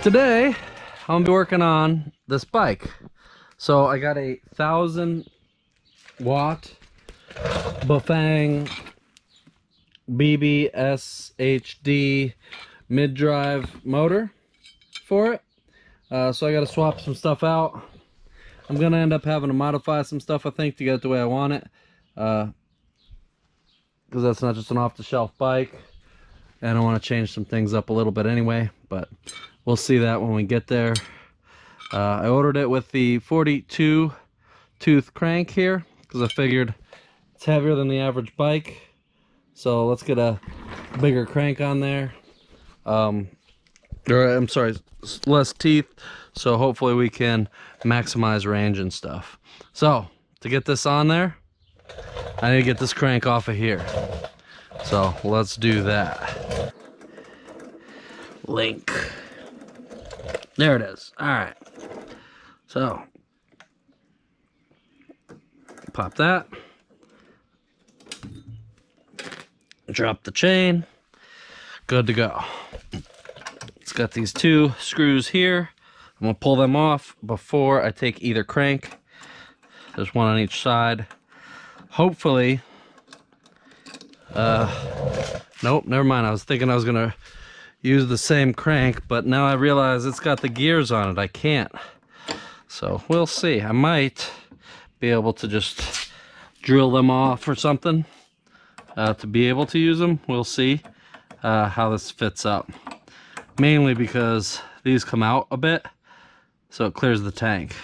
Today, I'm gonna be working on this bike. So I got a 1,000-watt Bafang BBSHD mid-drive motor for it. So I gotta swap some stuff out. I'm gonna end up having to modify some stuff, I think, to get it the way I want it. Because that's not just an off-the-shelf bike. And I want to change some things up a little bit anyway, but we'll see that when we get there. I ordered it with the 42 tooth crank here because I figured it's heavier than the average bike. So let's get a bigger crank on there. Or I'm sorry, less teeth. So hopefully we can maximize range and stuff. So to get this on there, I need to get this crank off of here. So let's do that. Link. There it is. All right. So pop that. Drop the chain. Good to go. It's got these two screws here. I'm gonna pull them off before I take either crank. There's one on each side. Hopefully, nope, never mind. I was thinking I was gonna use the same crank, but now I realize it's got the gears on it. I can't. So we'll see. I might be able to just drill them off or something to be able to use them. We'll see how this fits up. Mainly because these come out a bit, so it clears the tank.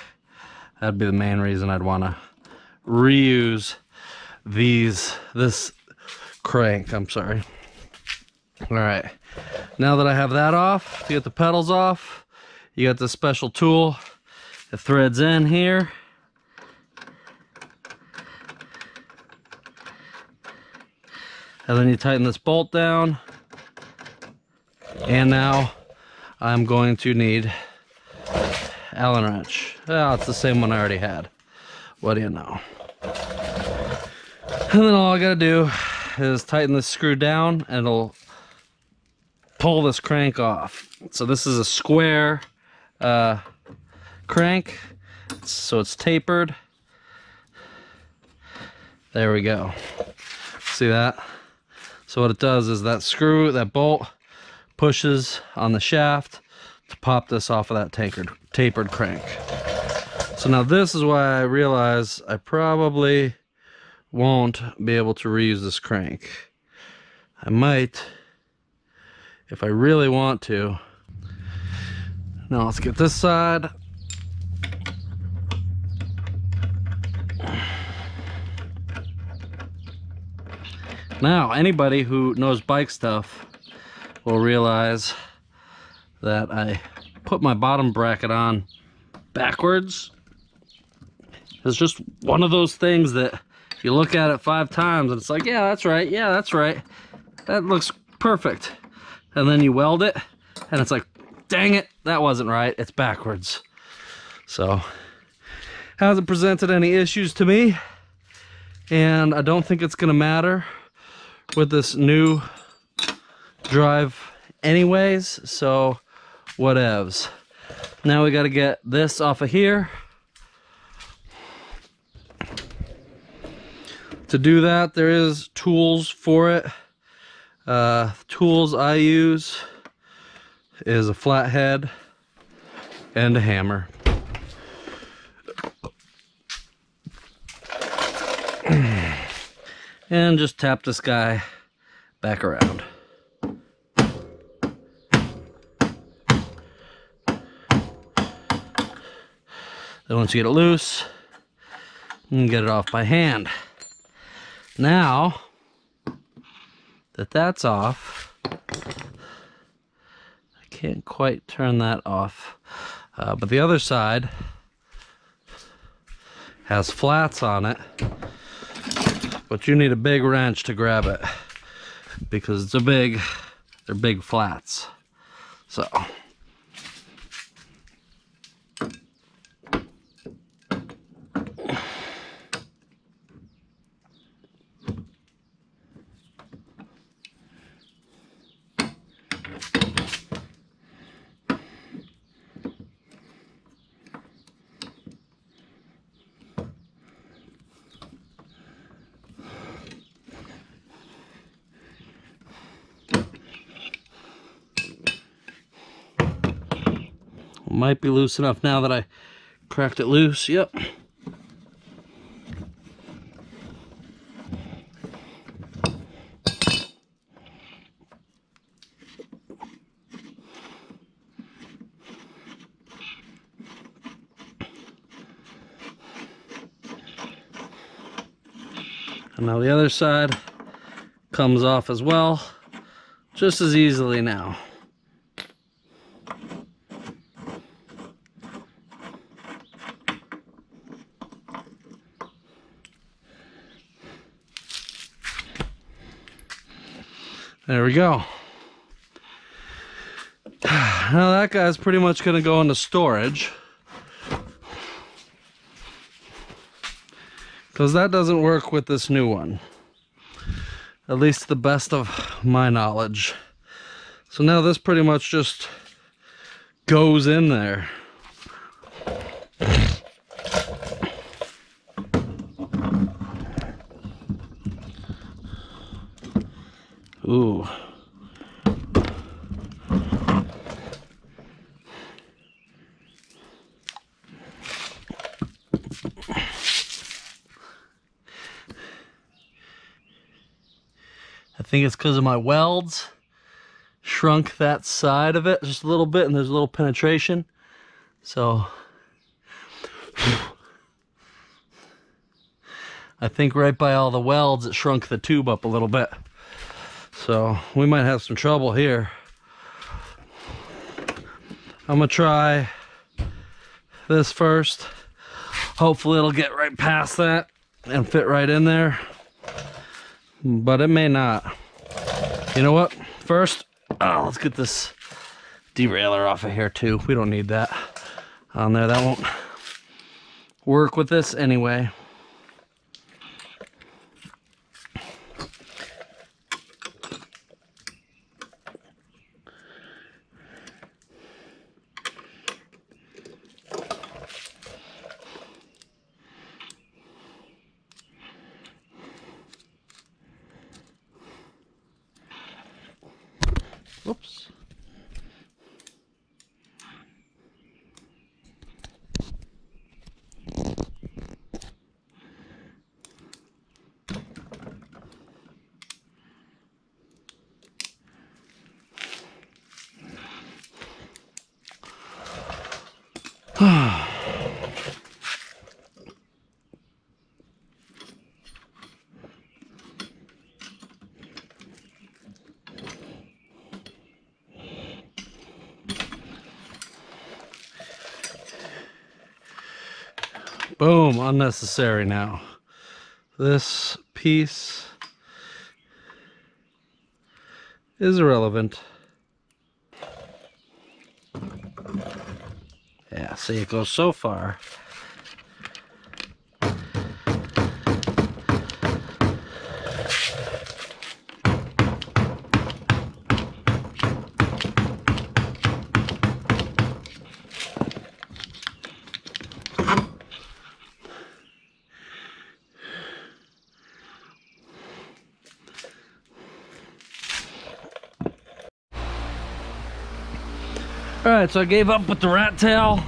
That'd be the main reason I'd want to reuse this crank. I'm sorry. All right, now that I have that off, to get the pedals off, you got this special tool. It threads in here. And then you tighten this bolt down. And now I'm going to need Allen wrench. Oh, it's the same one I already had. What do you know? And then all I gotta do is tighten this screw down and it'll pull this crank off. So this is a square crank, so it's tapered. There we go. See that? So what it does is that screw, that bolt, pushes on the shaft to pop this off of that tapered crank. So now this is why I realize I probably won't be able to reuse this crank. I might, if I really want to. Now let's get this side. Now anybody who knows bike stuff will realize that I put my bottom bracket on backwards. It's just one of those things that you look at it 5 times and it's like, yeah, that's right. Yeah, that's right. That looks perfect. And then you weld it and it's like, dang it, that wasn't right. It's backwards. So, hasn't presented any issues to me. And I don't think it's gonna matter with this new drive anyways. So, whatevs. Now we gotta get this off of here. To do that, there is tools for it. Tools I use is a flathead and a hammer. And just tap this guy back around. Then once you get it loose, you can get it off by hand. Now that that's off, I can't quite turn that off, but the other side has flats on it, but you need a big wrench to grab it because they're big flats. So might be loose enough now that I cracked it loose. Yep. And now the other side comes off as well, just as easily now. There we go. Now that guy's pretty much gonna go into storage, because that doesn't work with this new one, at least to the best of my knowledge. So now this pretty much just goes in there. Ooh. I think it's because of my welds. Shrunk that side of it just a little bit, and there's a little penetration. So I think right by all the welds it shrunk the tube up a little bit. So we might have some trouble here. I'm gonna try this first. Hopefully it'll get right past that and fit right in there, but it may not. You know what? First, let's get this derailleur off of here too. We don't need that on there. That won't work with this anyway. Whoops. Boom, unnecessary now. This piece is irrelevant. Yeah, see, it goes so far. Alright, so I gave up with the rat tail,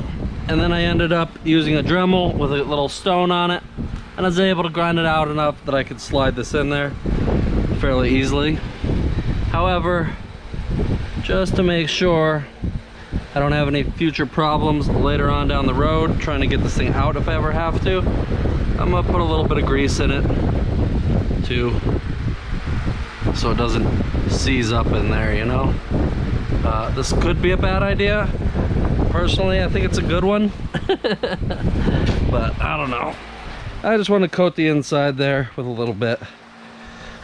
and then I ended up using a Dremel with a little stone on it, and I was able to grind it out enough that I could slide this in there fairly easily. However, just to make sure I don't have any future problems later on down the road trying to get this thing out if I ever have to, I'm gonna put a little bit of grease in it too, so it doesn't seize up in there, you know. This could be a bad idea. Personally, I think it's a good one. But I don't know. I just want to coat the inside there with a little bit.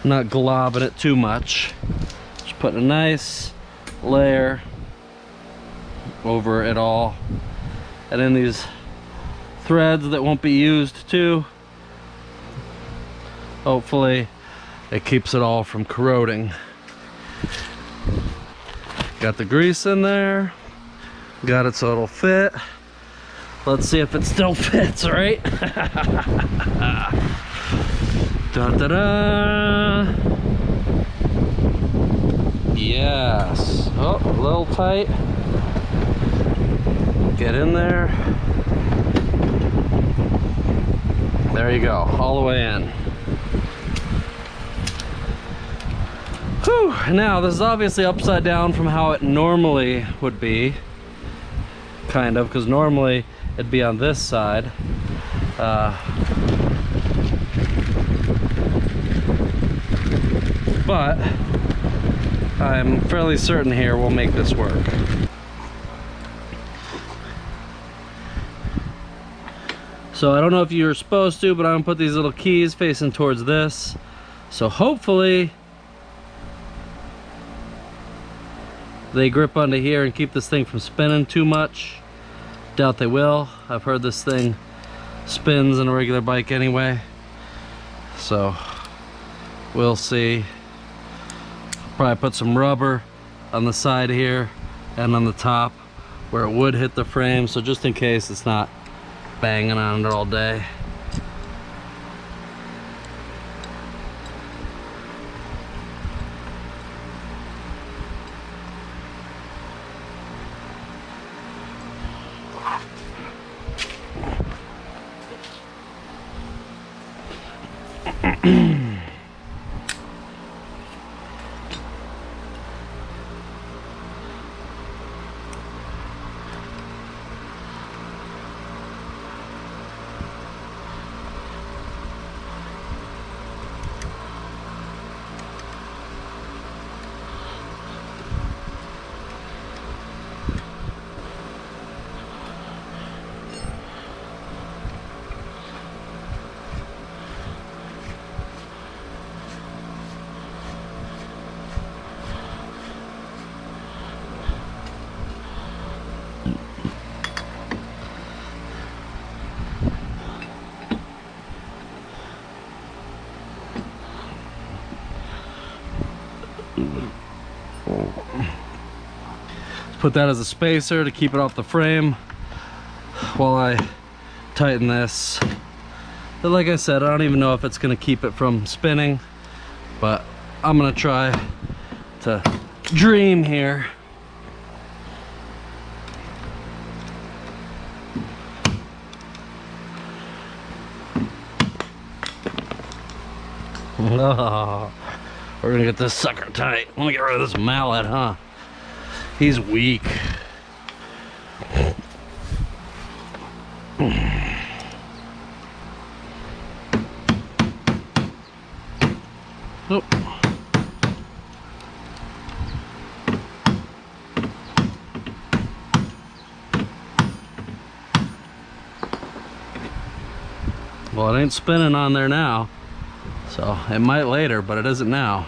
Not globbing it too much. Just putting a nice layer over it all. And then these threads that won't be used too. Hopefully it keeps it all from corroding. Got the grease in there, got it so it'll fit. Let's see if it still fits, right? Da-da-da! Yes. Oh, a little tight. Get in there. There you go, all the way in. Whew, now this is obviously upside down from how it normally would be. Kind of, because normally it'd be on this side. But I'm fairly certain here we'll make this work. So I don't know if you're supposed to, but I'm gonna put these little keys facing towards this. So hopefully they grip onto here and keep this thing from spinning too much. Doubt they will. I've heard this thing spins in a regular bike anyway. So we'll see. Probably put some rubber on the side here and on the top where it would hit the frame. So just in case it's not banging on it all day. Put that as a spacer to keep it off the frame while I tighten this. But like I said, I don't even know if it's gonna keep it from spinning, but I'm gonna try to dream here. Oh, we're gonna get this sucker tight. Let me get rid of this mallet, huh? He's weak. Oh. Well, it ain't spinning on there now, so it might later, but it isn't now.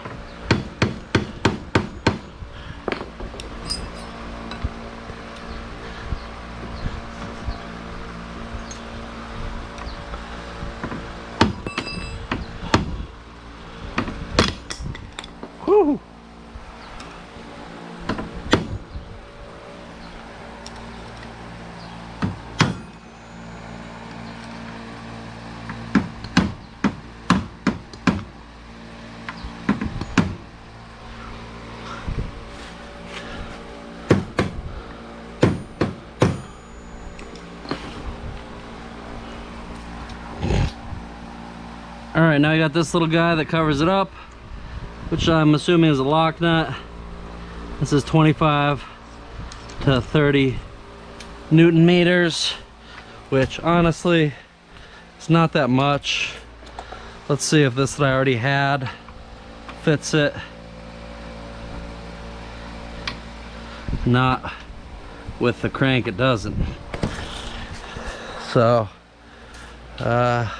Whew. All right, now I got this little guy that covers it up, which I'm assuming is a lock nut. This is 25 to 30 Newton meters, which honestly, it's not that much. Let's see if this that I already had fits it. Not with the crank, it doesn't. So, let's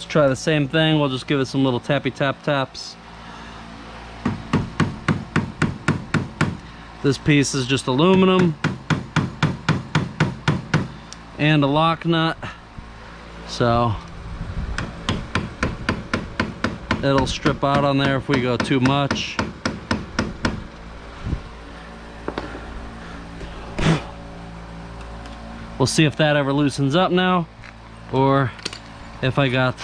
try the same thing. We'll just give it some little tappy tap taps. This piece is just aluminum and a lock nut, so it'll strip out on there if we go too much. We'll see if that ever loosens up now, or if I got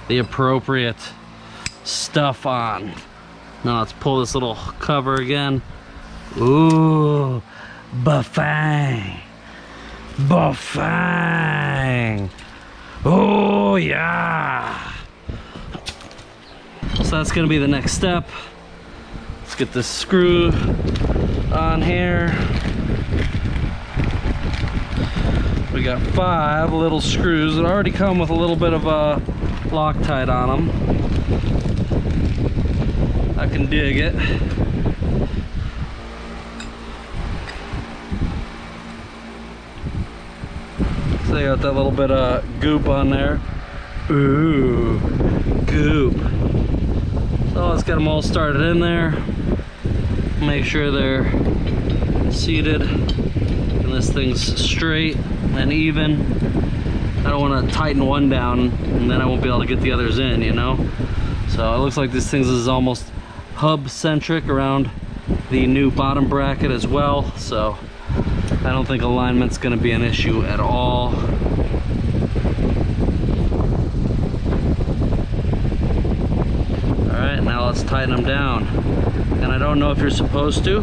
the appropriate stuff on. Now let's pull this little cover again. Ooh, Bafang. Bafang. Oh yeah. So that's gonna be the next step. Let's get this screw on here. We got 5 little screws that already come with a little bit of a Loctite on them. I can dig it. So they got that little bit of goop on there. Ooh, goop. So let's get them all started in there. Make sure they're seated and this thing's straight and even. I don't want to tighten one down and then I won't be able to get the others in, you know? So it looks like this thing is almost hub centric around the new bottom bracket as well. So I don't think alignment's going to be an issue at all. Alright, now let's tighten them down. And I don't know if you're supposed to,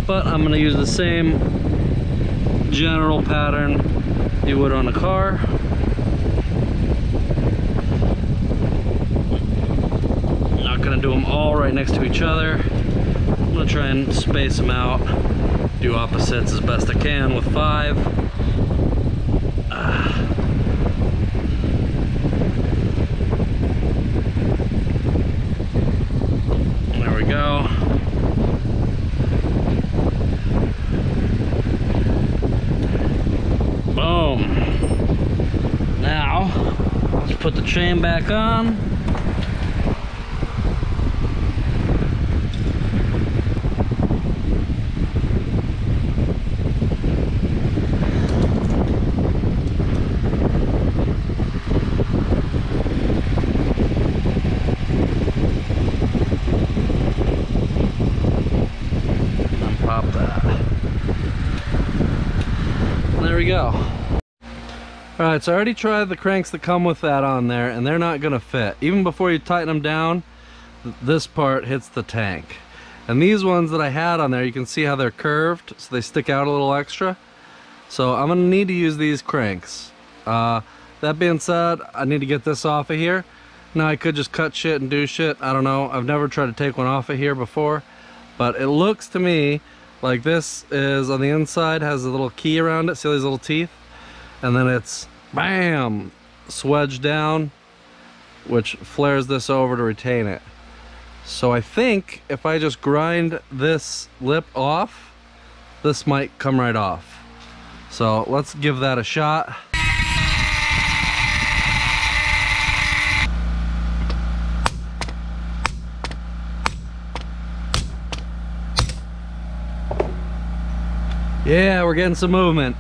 but I'm going to use the same general pattern you would on a car. I'm not going to do them all right next to each other. I'm going to try and space them out. Do opposites as best I can with 5. There we go. Boom. Now, let's put the chain back on. There we go. Alright, so I already tried the cranks that come with that on there, and they're not gonna fit. Even before you tighten them down, this part hits the tank. And these ones that I had on there, you can see how they're curved, so they stick out a little extra. So I'm gonna need to use these cranks. That being said, I need to get this off of here. Now I could just cut shit and do shit, I don't know. I've never tried to take one off of here before, but it looks to me like this is on the inside, has a little key around it. See all these little teeth? And then it's, bam, swedged down, which flares this over to retain it. So I think if I just grind this lip off, this might come right off. So let's give that a shot. Yeah, we're getting some movement.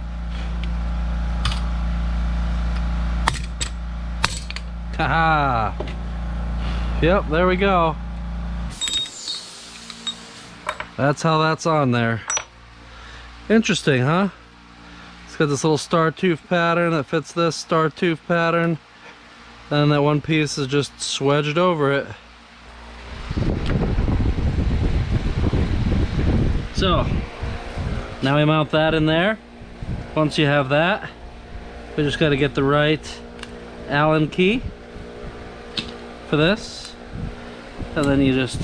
Haha. Yep, there we go. That's how that's on there. Interesting, huh? It's got this little star tooth pattern that fits this star tooth pattern. And that one piece is just swedged over it. So, now we mount that in there. Once you have that, we just got to get the right Allen key for this, and then you just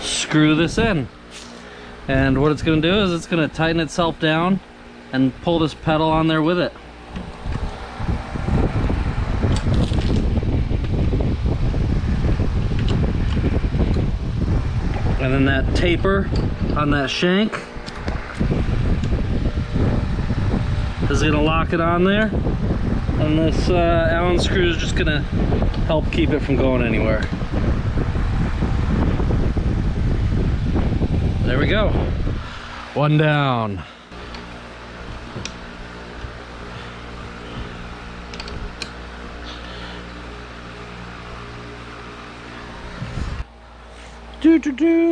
screw this in. And what it's going to do is it's going to tighten itself down and pull this pedal on there with it. And then that taper on that shank is going to lock it on there, and this Allen screw is just going to help keep it from going anywhere. There we go. One down.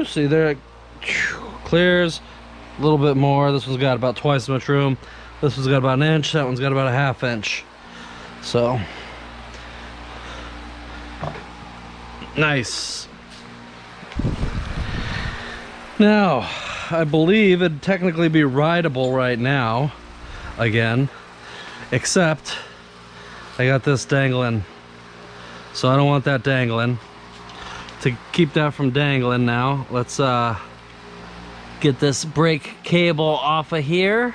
See there, it clears a little bit more. This one's got about twice as much room. This one's got about an inch. That one's got about a half inch. So Nice. Now, I believe it'd technically be rideable right now, again, except I got this dangling, so I don't want that dangling. To keep that from dangling now, let's get this brake cable off of here.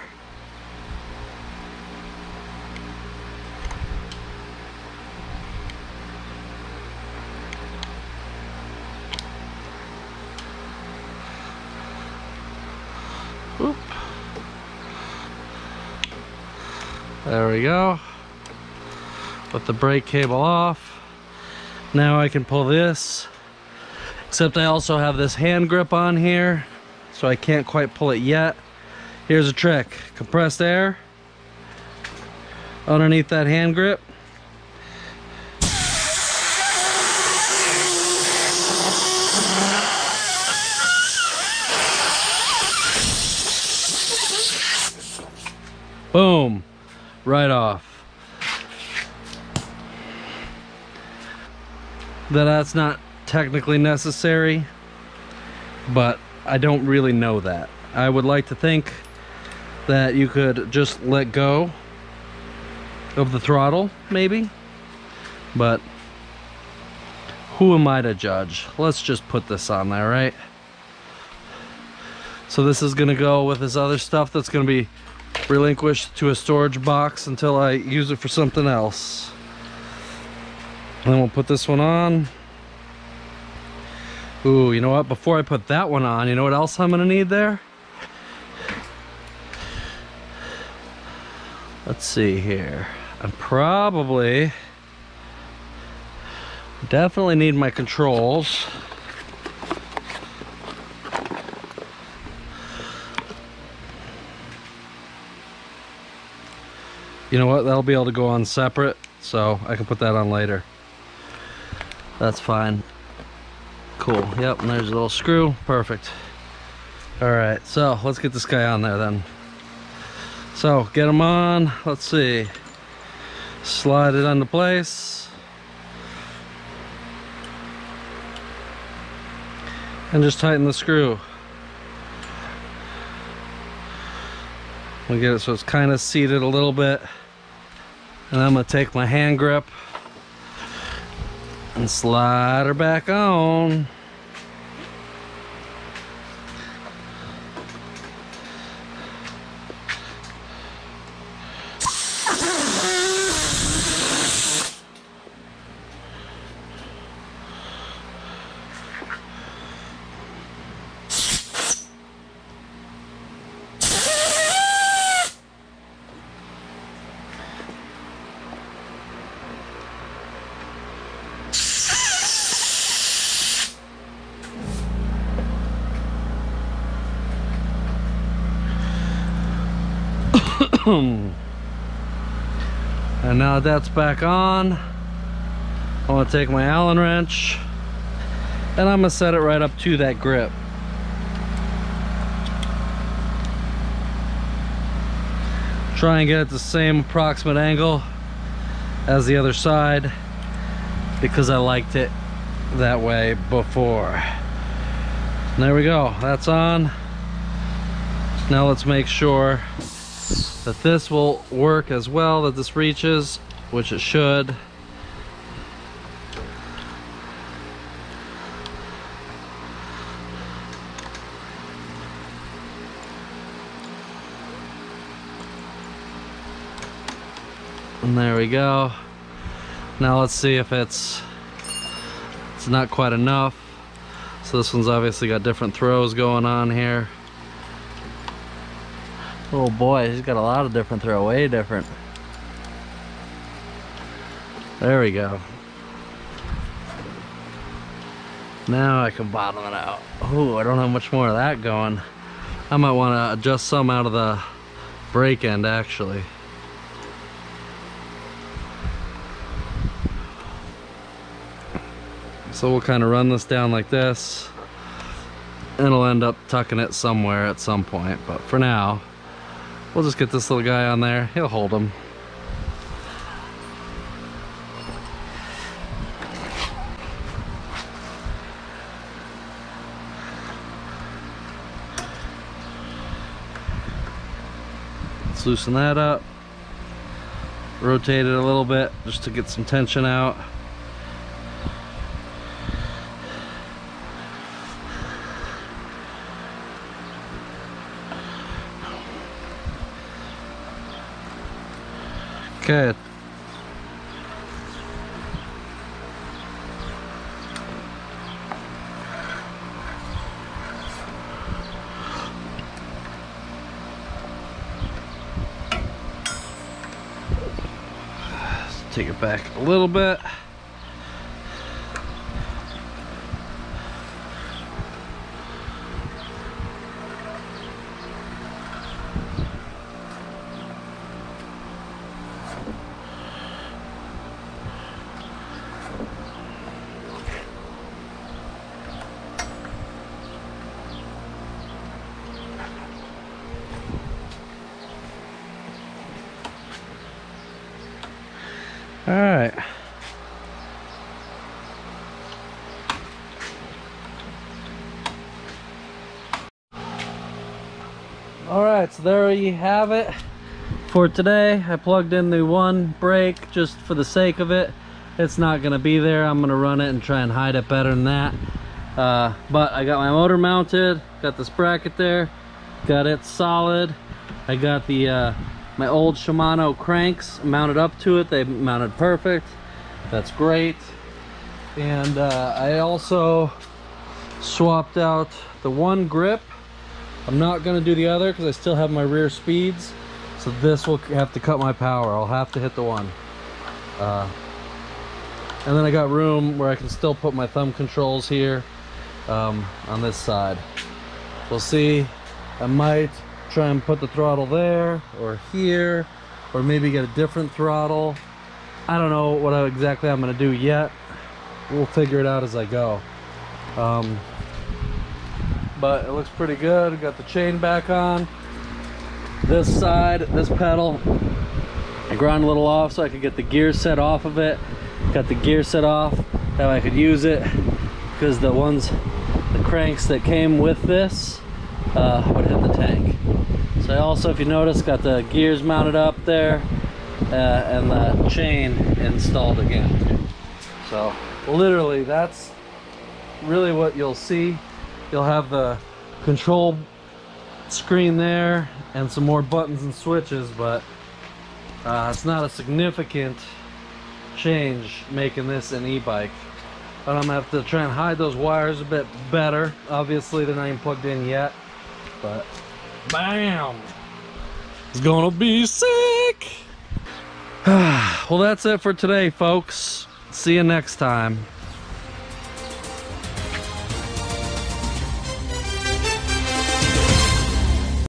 Oop. There we go. With the brake cable off. Now I can pull this. Except I also have this hand grip on here, so I can't quite pull it yet. Here's a trick. Compressed air underneath that hand grip. Boom, right off. That's not technically necessary, but I don't really know that. I would like to think that you could just let go of the throttle, maybe, but who am I to judge? Let's just put this on there, right? So this is gonna go with this other stuff that's gonna be relinquished to a storage box until I use it for something else. And then we'll put this one on. Ooh, you know what? Before I put that one on, you know what else I'm gonna need there? Let's see here. I definitely need my controls. You know what? That'll be able to go on separate, so I can put that on later. That's fine. Cool. Yep, and there's a little screw. Perfect. Alright, so let's get this guy on there then. So, get him on. Let's see. Slide it into place. And just tighten the screw. We'll get it so it's kind of seated a little bit. And I'm going to take my hand grip and slide her back on. And now that's back on, I want to take my Allen wrench and I'm going to set it right up to that grip. Try and get it the same approximate angle as the other side because I liked it that way before. And there we go, that's on. Now let's make sure that this will work as well, that this reaches, which it should. And there we go. Now let's see if it's not quite enough. So this one's obviously got different throws going on here. Oh boy, he's got a lot of different throw, way different. There we go. Now I can bottom it out. Oh, I don't have much more of that going. I might want to adjust some out of the brake end actually. So we'll kind of run this down like this. And it'll end up tucking it somewhere at some point, but for now, we'll just get this little guy on there. He'll hold him. Just loosen that up. Rotate it a little bit just to get some tension out. Okay. Let's take it back a little bit. All right. All right, so there you have it for today. I plugged in the one brake just for the sake of it. It's not gonna be there. I'm gonna run it and try and hide it better than that. But I got my motor mounted, got this bracket there, got it solid. I got the my old Shimano cranks mounted up to it. They mounted perfect. That's great. And I also swapped out the one grip. I'm not going to do the other because I still have my rear speeds. So this will have to cut my power. I'll have to hit the one. And then I got room where I can still put my thumb controls here on this side. We'll see. I might try and put the throttle there or here, or maybe get a different throttle. I don't know what exactly I'm going to do yet. We'll figure it out as I go. But it looks pretty good. Got the chain back on. This side, this pedal, I ground a little off so I could get the gear set off of it. Got the gear set off, that way I could use it, because the cranks that came with this would hit the tank. So I also, if you notice, got the gears mounted up there and the chain installed again. So literally that's really what you'll see. You'll have the control screen there and some more buttons and switches, but it's not a significant change making this an e-bike. But I'm gonna have to try and hide those wires a bit better. Obviously they're not even plugged in yet, but bam! It's gonna be sick! Well, that's it for today, folks. See you next time.